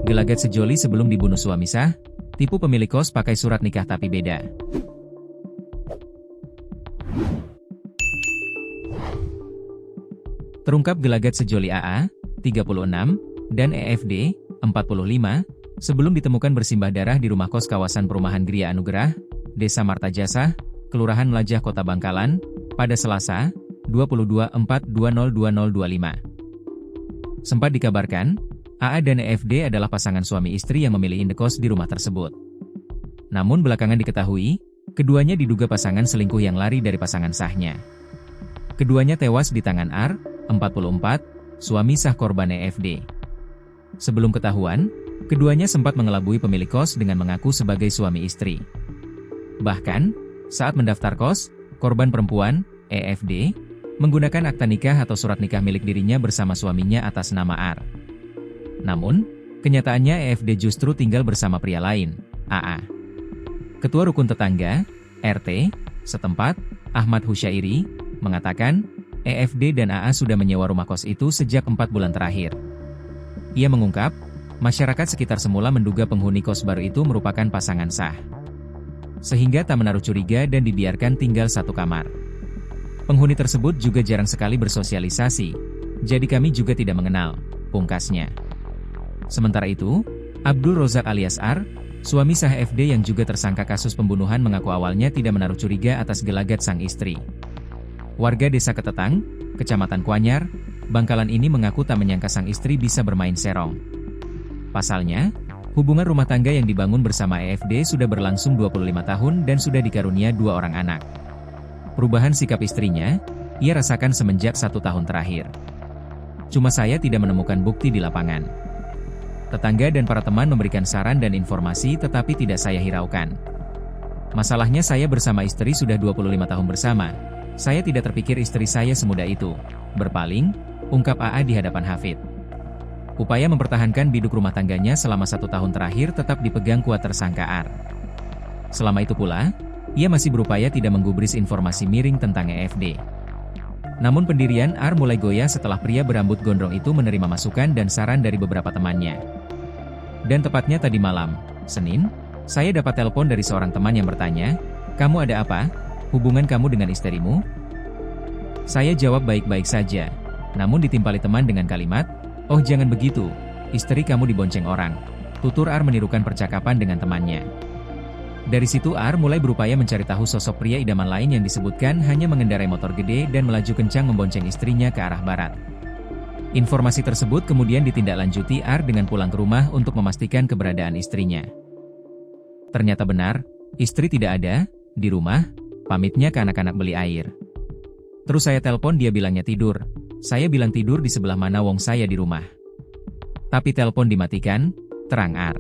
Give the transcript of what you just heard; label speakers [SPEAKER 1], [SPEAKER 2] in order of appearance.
[SPEAKER 1] Gelagat sejoli sebelum dibunuh suami sah, tipu pemilik kos pakai surat nikah tapi beda. Terungkap gelagat sejoli AA, 36, dan EFD, 45, sebelum ditemukan bersimbah darah di rumah kos kawasan perumahan Gria Anugerah, Desa Martajasa, Kelurahan Melajah Kota Bangkalan, pada Selasa, 22/4/202025. Sempat dikabarkan, AA dan EFD adalah pasangan suami istri yang memilih indekos di rumah tersebut. Namun belakangan diketahui, keduanya diduga pasangan selingkuh yang lari dari pasangan sahnya. Keduanya tewas di tangan R, 44, suami sah korban EFD. Sebelum ketahuan, keduanya sempat mengelabui pemilik kos dengan mengaku sebagai suami istri. Bahkan, saat mendaftar kos, korban perempuan, EFD, menggunakan akta nikah atau surat nikah milik dirinya bersama suaminya atas nama R. Namun, kenyataannya EFD justru tinggal bersama pria lain, AA. Ketua Rukun Tetangga, RT, setempat, Ahmad Husyairi, mengatakan, EFD dan AA sudah menyewa rumah kos itu sejak 4 bulan terakhir. Ia mengungkap, masyarakat sekitar semula menduga penghuni kos baru itu merupakan pasangan sah. Sehingga tak menaruh curiga dan dibiarkan tinggal satu kamar. Penghuni tersebut juga jarang sekali bersosialisasi, jadi kami juga tidak mengenal, pungkasnya. Sementara itu, Abdul Rozak alias R, suami sah FD yang juga tersangka kasus pembunuhan mengaku awalnya tidak menaruh curiga atas gelagat sang istri. Warga Desa Ketetang, Kecamatan Kuanyar, Bangkalan ini mengaku tak menyangka sang istri bisa bermain serong. Pasalnya, hubungan rumah tangga yang dibangun bersama EFD sudah berlangsung 25 tahun dan sudah dikarunia 2 orang anak. Perubahan sikap istrinya, ia rasakan semenjak 1 tahun terakhir. Cuma saya tidak menemukan bukti di lapangan. Tetangga dan para teman memberikan saran dan informasi tetapi tidak saya hiraukan. Masalahnya saya bersama istri sudah 25 tahun bersama. Saya tidak terpikir istri saya semudah itu. Berpaling, ungkap AA di hadapan Hafid. Upaya mempertahankan biduk rumah tangganya selama 1 tahun terakhir tetap dipegang kuat tersangka R. Selama itu pula, ia masih berupaya tidak menggubris informasi miring tentang EFD. Namun pendirian R mulai goyah setelah pria berambut gondrong itu menerima masukan dan saran dari beberapa temannya. Dan tepatnya tadi malam, Senin, saya dapat telepon dari seorang teman yang bertanya, "Kamu ada apa? Hubungan kamu dengan istrimu?" Saya jawab baik-baik saja, namun ditimpali teman dengan kalimat, "Oh jangan begitu, istri kamu dibonceng orang." Tutur R menirukan percakapan dengan temannya. Dari situ R mulai berupaya mencari tahu sosok pria idaman lain yang disebutkan hanya mengendarai motor gede dan melaju kencang membonceng istrinya ke arah barat. Informasi tersebut kemudian ditindaklanjuti R dengan pulang ke rumah untuk memastikan keberadaan istrinya. Ternyata benar, istri tidak ada di rumah, pamitnya ke anak-anak beli air. Terus saya telepon, dia bilangnya tidur. Saya bilang tidur di sebelah mana wong saya di rumah. Tapi telepon dimatikan, terang R.